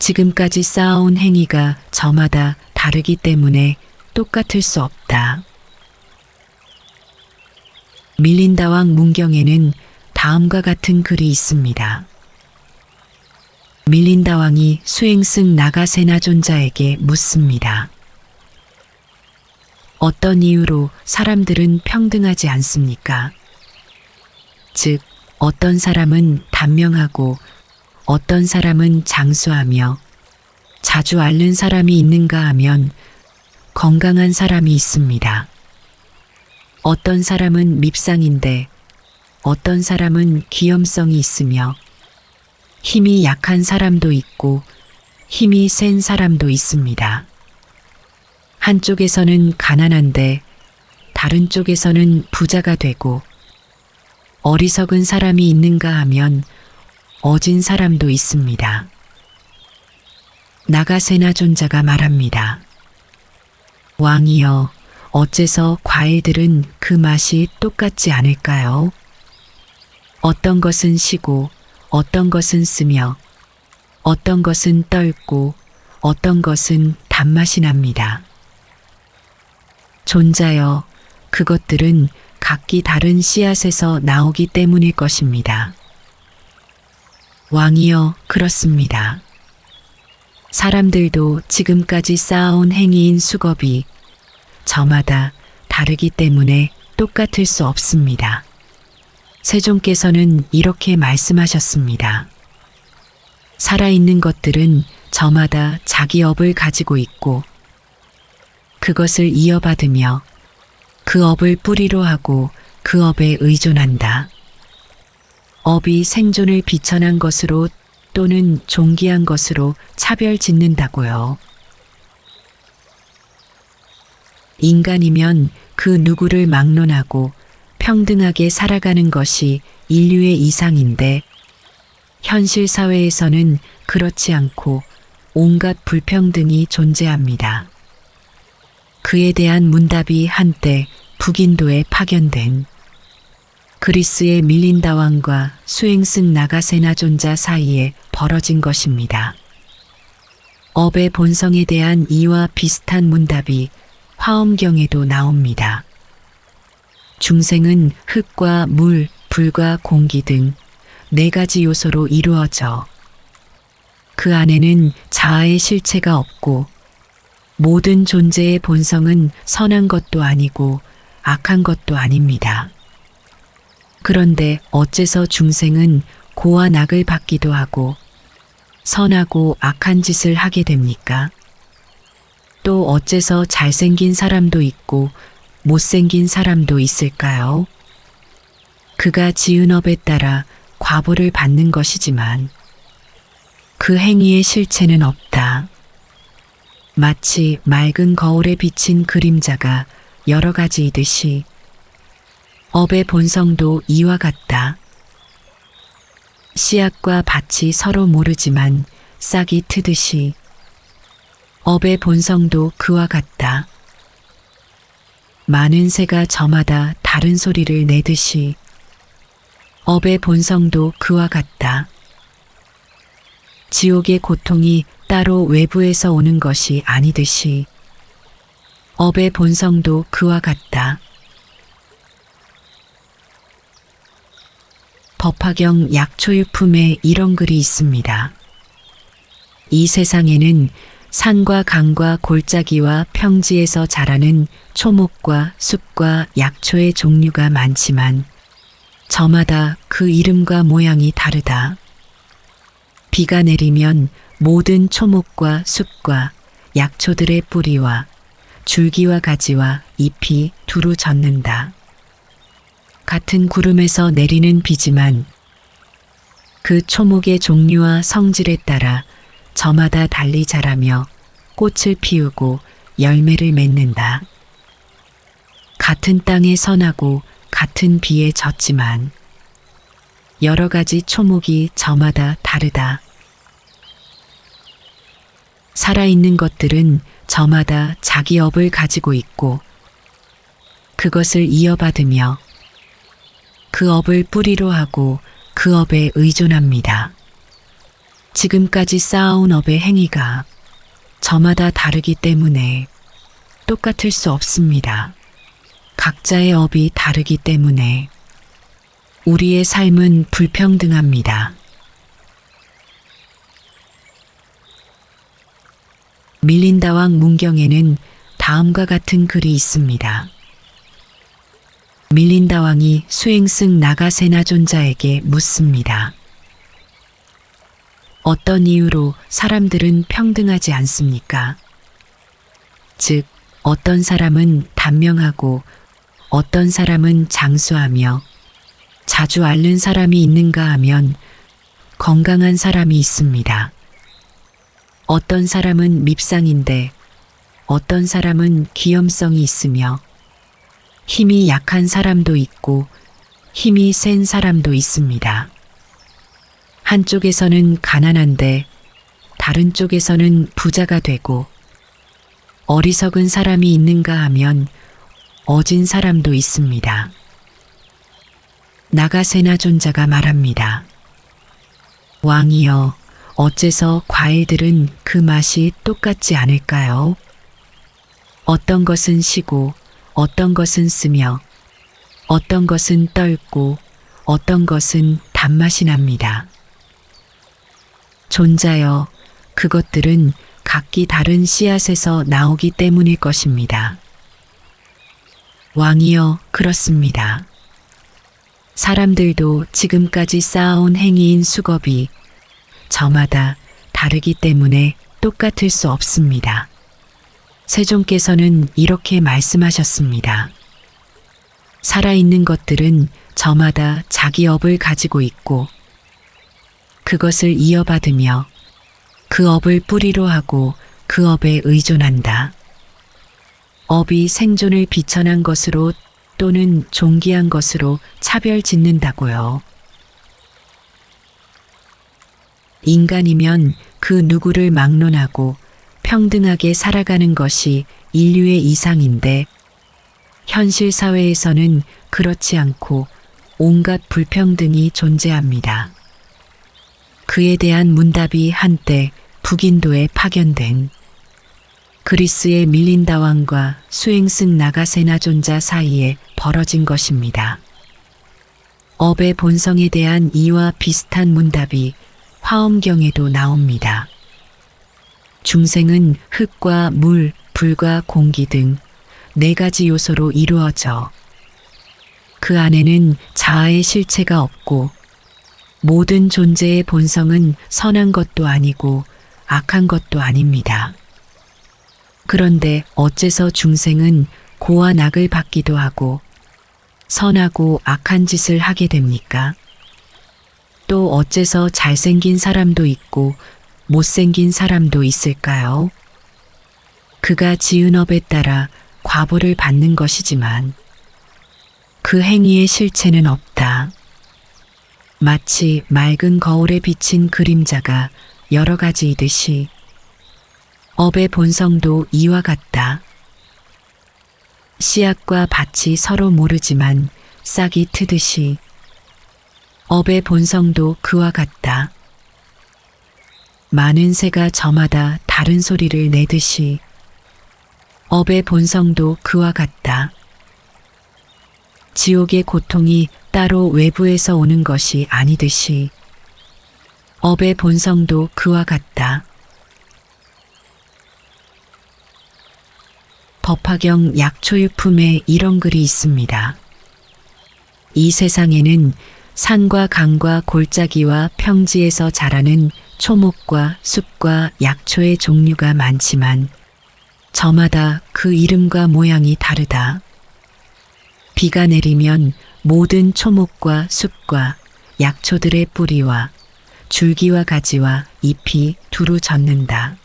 지금까지 쌓아온 행위가 저마다 다르기 때문에 똑같을 수 없다. 밀린다왕 문경에는 다음과 같은 글이 있습니다. 밀린다왕이 수행승 나가세나존자에게 묻습니다. 어떤 이유로 사람들은 평등하지 않습니까? 즉, 어떤 사람은 단명하고 어떤 사람은 장수하며 자주 앓는 사람이 있는가 하면 건강한 사람이 있습니다. 어떤 사람은 밉상인데 어떤 사람은 기염성이 있으며 힘이 약한 사람도 있고 힘이 센 사람도 있습니다. 한쪽에서는 가난한데 다른 쪽에서는 부자가 되고 어리석은 사람이 있는가 하면 어진 사람도 있습니다. 나가세나 존자가 말합니다. 왕이여, 어째서 과일들은 그 맛이 똑같지 않을까요? 어떤 것은 시고 어떤 것은 쓰며 어떤 것은 떫고 어떤 것은 단맛이 납니다. 존자여, 그것들은 각기 다른 씨앗에서 나오기 때문일 것입니다. 왕이여, 그렇습니다. 사람들도 지금까지 쌓아온 행위인 수겁이 저마다 다르기 때문에 똑같을 수 없습니다. 세종께서는 이렇게 말씀하셨습니다. 살아있는 것들은 저마다 자기 업을 가지고 있고 그것을 이어받으며 그 업을 뿌리로 하고 그 업에 의존한다. 업이 생존을 비천한 것으로 또는 존귀한 것으로 차별 짓는다고요. 인간이면 그 누구를 막론하고 평등하게 살아가는 것이 인류의 이상인데 현실 사회에서는 그렇지 않고 온갖 불평등이 존재합니다. 그에 대한 문답이 한때 북인도에 파견된 그리스의 밀린다왕과 수행승 나가세나 존자 사이에 벌어진 것입니다. 업의 본성에 대한 이와 비슷한 문답이 화엄경에도 나옵니다. 중생은 흙과 물, 불과 공기 등 4가지 요소로 이루어져 그 안에는 자아의 실체가 없고 모든 존재의 본성은 선한 것도 아니고 악한 것도 아닙니다. 그런데 어째서 중생은 고와 낙을 받기도 하고 선하고 악한 짓을 하게 됩니까? 또 어째서 잘생긴 사람도 있고 못생긴 사람도 있을까요? 그가 지은 업에 따라 과보를 받는 것이지만 그 행위의 실체는 없다. 마치 맑은 거울에 비친 그림자가 여러 가지이듯이 업의 본성도 이와 같다. 씨앗과 밭이 서로 모르지만 싹이 트듯이 업의 본성도 그와 같다. 많은 새가 저마다 다른 소리를 내듯이 업의 본성도 그와 같다. 지옥의 고통이 따로 외부에서 오는 것이 아니듯이 업의 본성도 그와 같다. 법화경 약초유품에 이런 글이 있습니다. 이 세상에는 산과 강과 골짜기와 평지에서 자라는 초목과 숲과 약초의 종류가 많지만 저마다 그 이름과 모양이 다르다. 비가 내리면 모든 초목과 숲과 약초들의 뿌리와 줄기와 가지와 잎이 두루 젖는다. 같은 구름에서 내리는 비지만 그 초목의 종류와 성질에 따라 저마다 달리 자라며 꽃을 피우고 열매를 맺는다. 같은 땅에 선하고 같은 비에 젖지만 여러 가지 초목이 저마다 다르다. 살아있는 것들은 저마다 자기 업을 가지고 있고 그것을 이어받으며 그 업을 뿌리로 하고 그 업에 의존합니다. 지금까지 쌓아온 업의 행위가 저마다 다르기 때문에 똑같을 수 없습니다. 각자의 업이 다르기 때문에 우리의 삶은 불평등합니다. 밀린다왕 문경에는 다음과 같은 글이 있습니다. 밀린다왕이 수행승 나가세나존자에게 묻습니다. 어떤 이유로 사람들은 평등하지 않습니까? 즉, 어떤 사람은 단명하고 어떤 사람은 장수하며 자주 앓는 사람이 있는가 하면 건강한 사람이 있습니다. 어떤 사람은 밉상인데 어떤 사람은 기염성이 있으며 힘이 약한 사람도 있고 힘이 센 사람도 있습니다. 한쪽에서는 가난한데 다른 쪽에서는 부자가 되고 어리석은 사람이 있는가 하면 어진 사람도 있습니다. 나가세나 존자가 말합니다. 왕이여, 어째서 과일들은 그 맛이 똑같지 않을까요? 어떤 것은 시고 어떤 것은 쓰며 어떤 것은 떫고 어떤 것은 단맛이 납니다. 존자여, 그것들은 각기 다른 씨앗에서 나오기 때문일 것입니다. 왕이여, 그렇습니다. 사람들도 지금까지 쌓아온 행위인 수겁이 저마다 다르기 때문에 똑같을 수 없습니다. 세종께서는 이렇게 말씀하셨습니다. 살아있는 것들은 저마다 자기 업을 가지고 있고 그것을 이어받으며 그 업을 뿌리로 하고 그 업에 의존한다. 업이 생존을 비천한 것으로 또는 존귀한 것으로 차별 짓는다고요. 인간이면 그 누구를 막론하고 평등하게 살아가는 것이 인류의 이상인데 현실 사회에서는 그렇지 않고 온갖 불평등이 존재합니다. 그에 대한 문답이 한때 북인도에 파견된 그리스의 밀린다 왕과 수행승 나가세나 존자 사이에 벌어진 것입니다. 업의 본성에 대한 이와 비슷한 문답이 화엄경에도 나옵니다. 중생은 흙과 물, 불과 공기 등 4가지 요소로 이루어져 그 안에는 자아의 실체가 없고 모든 존재의 본성은 선한 것도 아니고 악한 것도 아닙니다. 그런데 어째서 중생은 고와 낙을 받기도 하고 선하고 악한 짓을 하게 됩니까? 또 어째서 잘생긴 사람도 있고 못생긴 사람도 있을까요? 그가 지은 업에 따라 과보를 받는 것이지만 그 행위의 실체는 없다. 마치 맑은 거울에 비친 그림자가 여러 가지이듯이 업의 본성도 이와 같다. 씨앗과 밭이 서로 모르지만 싹이 트듯이 업의 본성도 그와 같다. 많은 새가 저마다 다른 소리를 내듯이 업의 본성도 그와 같다. 지옥의 고통이 따로 외부에서 오는 것이 아니듯이 업의 본성도 그와 같다. 법화경 약초유품에 이런 글이 있습니다. 이 세상에는 산과 강과 골짜기와 평지에서 자라는 초목과 숲과 약초의 종류가 많지만 저마다 그 이름과 모양이 다르다. 비가 내리면 모든 초목과 숲과 약초들의 뿌리와 줄기와 가지와 잎이 두루 젖는다.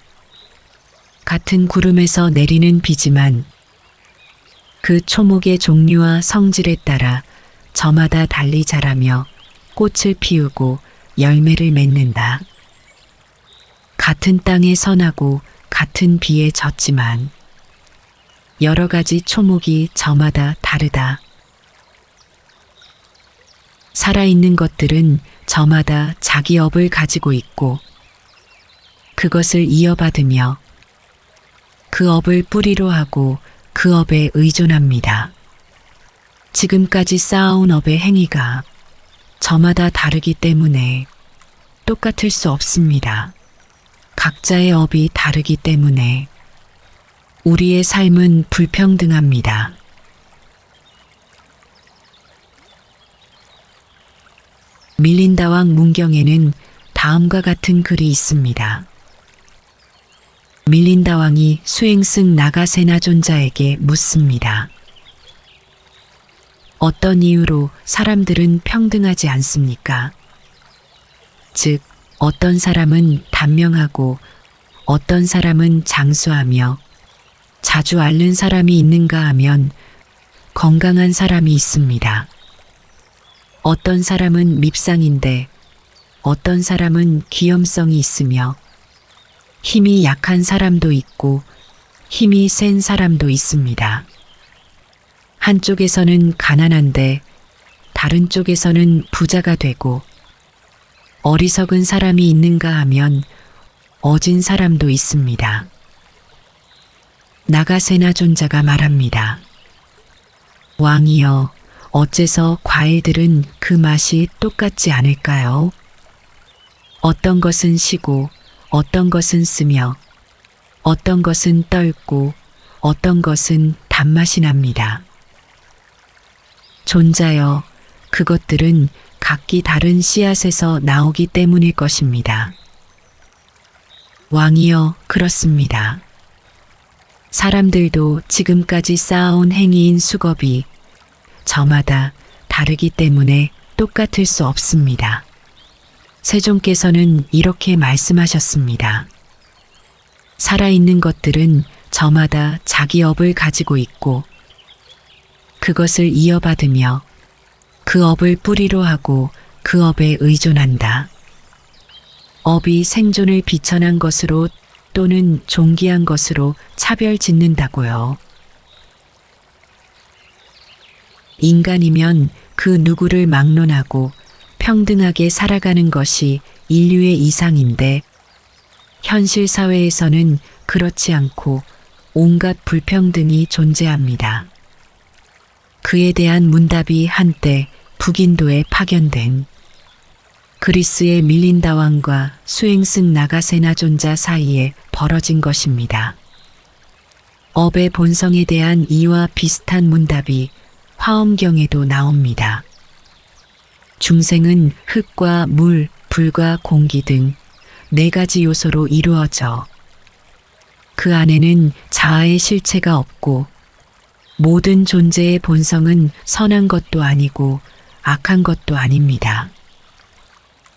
같은 구름에서 내리는 비지만 그 초목의 종류와 성질에 따라 저마다 달리 자라며 꽃을 피우고 열매를 맺는다. 같은 땅에 선하고 같은 비에 젖지만 여러 가지 초목이 저마다 다르다. 살아있는 것들은 저마다 자기 업을 가지고 있고 그것을 이어받으며 그 업을 뿌리로 하고 그 업에 의존합니다. 지금까지 쌓아온 업의 행위가 저마다 다르기 때문에 똑같을 수 없습니다. 각자의 업이 다르기 때문에 우리의 삶은 불평등합니다. 밀린다왕 문경에는 다음과 같은 글이 있습니다. 밀린다왕이 수행승 나가세나존자에게 묻습니다. 어떤 이유로 사람들은 평등하지 않습니까? 즉, 어떤 사람은 단명하고 어떤 사람은 장수하며 자주 앓는 사람이 있는가 하면 건강한 사람이 있습니다. 어떤 사람은 밉상인데 어떤 사람은 기염성이 있으며 힘이 약한 사람도 있고 힘이 센 사람도 있습니다. 한쪽에서는 가난한데 다른 쪽에서는 부자가 되고 어리석은 사람이 있는가 하면 어진 사람도 있습니다. 나가세나 존자가 말합니다. 왕이여, 어째서 과일들은 그 맛이 똑같지 않을까요? 어떤 것은 시고 어떤 것은 쓰며 어떤 것은 떫고 어떤 것은 단맛이 납니다. 존자여, 그것들은 각기 다른 씨앗에서 나오기 때문일 것입니다. 왕이여, 그렇습니다. 사람들도 지금까지 쌓아온 행위인 수겁이 저마다 다르기 때문에 똑같을 수 없습니다. 세종께서는 이렇게 말씀하셨습니다. 살아있는 것들은 저마다 자기 업을 가지고 있고 그것을 이어받으며 그 업을 뿌리로 하고 그 업에 의존한다. 업이 생존을 비천한 것으로 또는 존귀한 것으로 차별 짓는다고요. 인간이면 그 누구를 막론하고 평등하게 살아가는 것이 인류의 이상인데 현실 사회에서는 그렇지 않고 온갖 불평등이 존재합니다. 그에 대한 문답이 한때 북인도에 파견된 그리스의 밀린다 왕과 수행승 나가세나 존자 사이에 벌어진 것입니다. 업의 본성에 대한 이와 비슷한 문답이 화엄경에도 나옵니다. 중생은 흙과 물, 불과 공기 등 4가지 요소로 이루어져 그 안에는 자아의 실체가 없고 모든 존재의 본성은 선한 것도 아니고 악한 것도 아닙니다.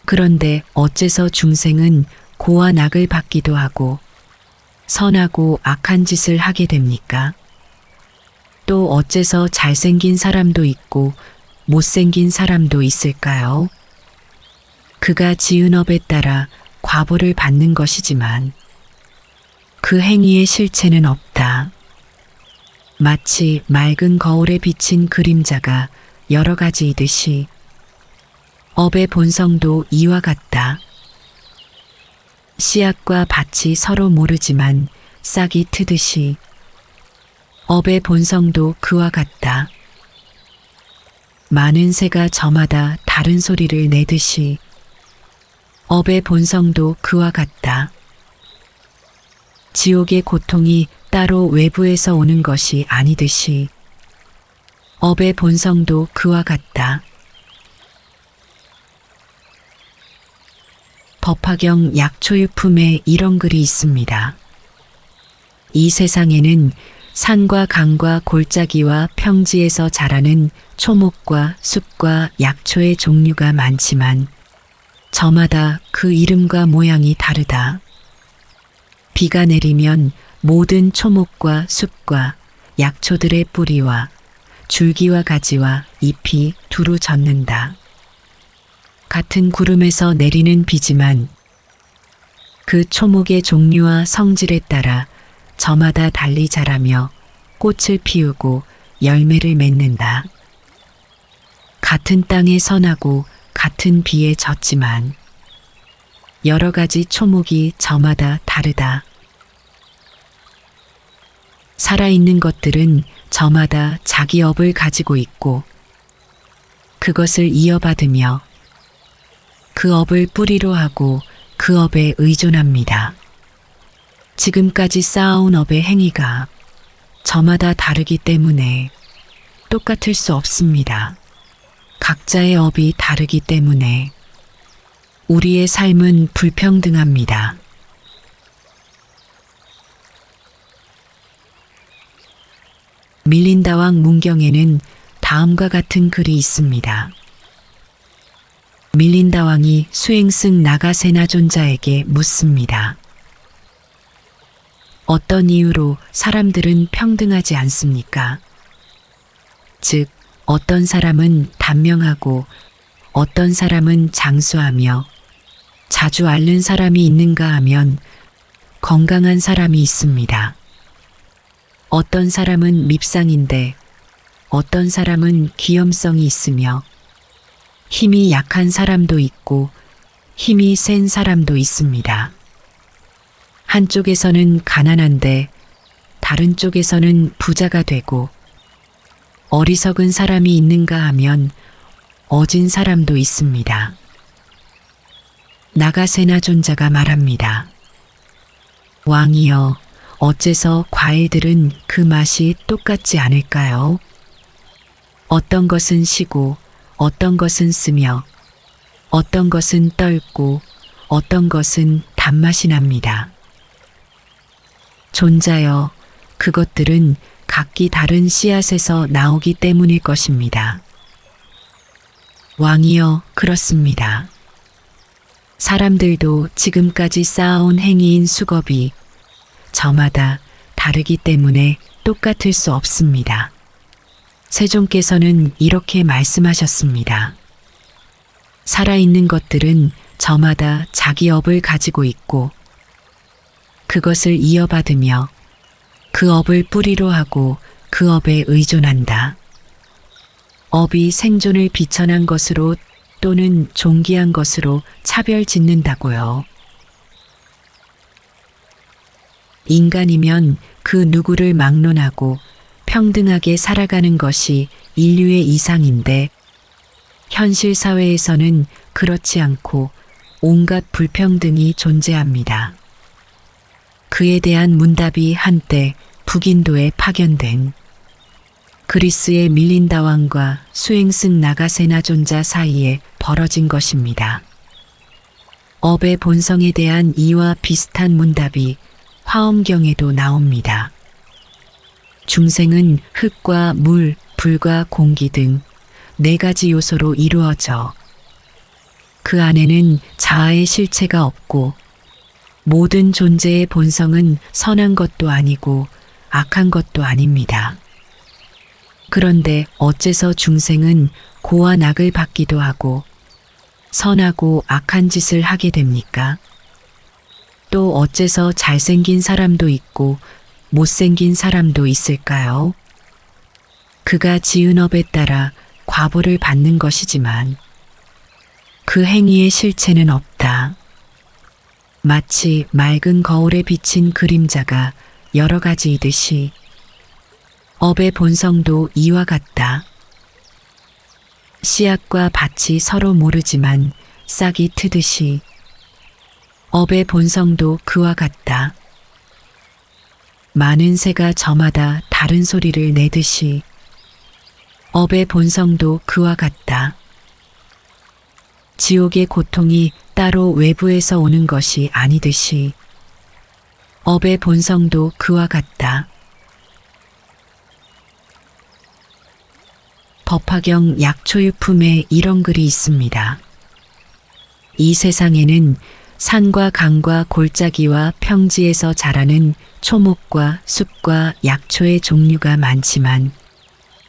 그런데 어째서 중생은 고와 낙을 받기도 하고 선하고 악한 짓을 하게 됩니까? 또 어째서 잘생긴 사람도 있고 못생긴 사람도 있을까요? 그가 지은 업에 따라 과보를 받는 것이지만 그 행위의 실체는 없다. 마치 맑은 거울에 비친 그림자가 여러 가지이듯이 업의 본성도 이와 같다. 씨앗과 밭이 서로 모르지만 싹이 트듯이 업의 본성도 그와 같다. 많은 새가 저마다 다른 소리를 내듯이 업의 본성도 그와 같다. 지옥의 고통이 따로 외부에서 오는 것이 아니듯이 업의 본성도 그와 같다. 법화경 약초유품에 이런 글이 있습니다. 이 세상에는 산과 강과 골짜기와 평지에서 자라는 초목과 숲과 약초의 종류가 많지만 저마다 그 이름과 모양이 다르다. 비가 내리면 모든 초목과 숲과 약초들의 뿌리와 줄기와 가지와 잎이 두루 젖는다. 같은 구름에서 내리는 비지만 그 초목의 종류와 성질에 따라 저마다 달리 자라며 꽃을 피우고 열매를 맺는다. 같은 땅에 선하고 같은 비에 젖지만 여러 가지 초목이 저마다 다르다. 살아있는 것들은 저마다 자기 업을 가지고 있고 그것을 이어받으며 그 업을 뿌리로 하고 그 업에 의존합니다. 지금까지 쌓아온 업의 행위가 저마다 다르기 때문에 똑같을 수 없습니다. 각자의 업이 다르기 때문에 우리의 삶은 불평등합니다. 밀린다왕 문경에는 다음과 같은 글이 있습니다. 밀린다왕이 수행승 나가세나존자에게 묻습니다. 어떤 이유로 사람들은 평등하지 않습니까? 즉, 어떤 사람은 단명하고 어떤 사람은 장수하며 자주 앓는 사람이 있는가 하면 건강한 사람이 있습니다. 어떤 사람은 밉상인데 어떤 사람은 기염성이 있으며 힘이 약한 사람도 있고 힘이 센 사람도 있습니다. 한쪽에서는 가난한데 다른 쪽에서는 부자가 되고 어리석은 사람이 있는가 하면 어진 사람도 있습니다. 나가세나 존자가 말합니다. 왕이여, 어째서 과일들은 그 맛이 똑같지 않을까요? 어떤 것은 시고 어떤 것은 쓰며 어떤 것은 떫고 어떤 것은 단맛이 납니다. 존자여, 그것들은 각기 다른 씨앗에서 나오기 때문일 것입니다. 왕이여, 그렇습니다. 사람들도 지금까지 쌓아온 행위인 수겁이 저마다 다르기 때문에 똑같을 수 없습니다. 세존께서는 이렇게 말씀하셨습니다. 살아있는 것들은 저마다 자기 업을 가지고 있고 그것을 이어받으며 그 업을 뿌리로 하고 그 업에 의존한다. 업이 생존을 비천한 것으로 또는 존귀한 것으로 차별 짓는다고요. 인간이면 그 누구를 막론하고 평등하게 살아가는 것이 인류의 이상인데 현실 사회에서는 그렇지 않고 온갖 불평등이 존재합니다. 그에 대한 문답이 한때 북인도에 파견된 그리스의 밀린다 왕과 수행승 나가세나 존자 사이에 벌어진 것입니다. 업의 본성에 대한 이와 비슷한 문답이 화엄경에도 나옵니다. 중생은 흙과 물, 불과 공기 등 4가지 요소로 이루어져 그 안에는 자아의 실체가 없고 모든 존재의 본성은 선한 것도 아니고 악한 것도 아닙니다. 그런데 어째서 중생은 고와 낙을 받기도 하고 선하고 악한 짓을 하게 됩니까? 또 어째서 잘생긴 사람도 있고 못생긴 사람도 있을까요? 그가 지은 업에 따라 과보를 받는 것이지만 그 행위의 실체는 없다. 마치 맑은 거울에 비친 그림자가 여러 가지이듯이 업의 본성도 이와 같다. 씨앗과 밭이 서로 모르지만 싹이 트듯이 업의 본성도 그와 같다. 많은 새가 저마다 다른 소리를 내듯이 업의 본성도 그와 같다. 지옥의 고통이 따로 외부에서 오는 것이 아니듯이 업의 본성도 그와 같다. 법화경 약초유품에 이런 글이 있습니다. 이 세상에는 산과 강과 골짜기와 평지에서 자라는 초목과 숲과 약초의 종류가 많지만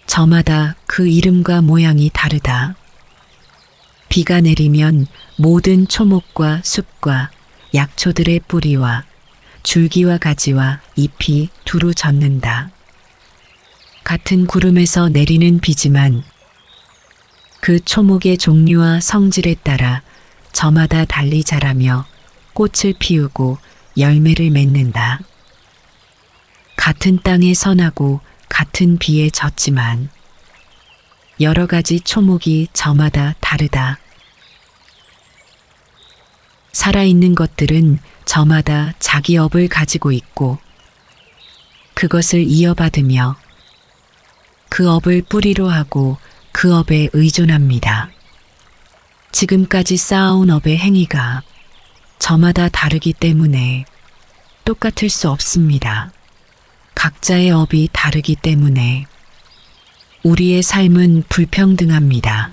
저마다 그 이름과 모양이 다르다. 비가 내리면 모든 초목과 숲과 약초들의 뿌리와 줄기와 가지와 잎이 두루 젖는다. 같은 구름에서 내리는 비지만 그 초목의 종류와 성질에 따라 저마다 달리 자라며 꽃을 피우고 열매를 맺는다. 같은 땅에 선하고 같은 비에 졌지만 여러 가지 초목이 저마다 다르다. 살아있는 것들은 저마다 자기 업을 가지고 있고 그것을 이어받으며 그 업을 뿌리로 하고 그 업에 의존합니다. 지금까지 쌓아온 업의 행위가 저마다 다르기 때문에 똑같을 수 없습니다. 각자의 업이 다르기 때문에 우리의 삶은 불평등합니다.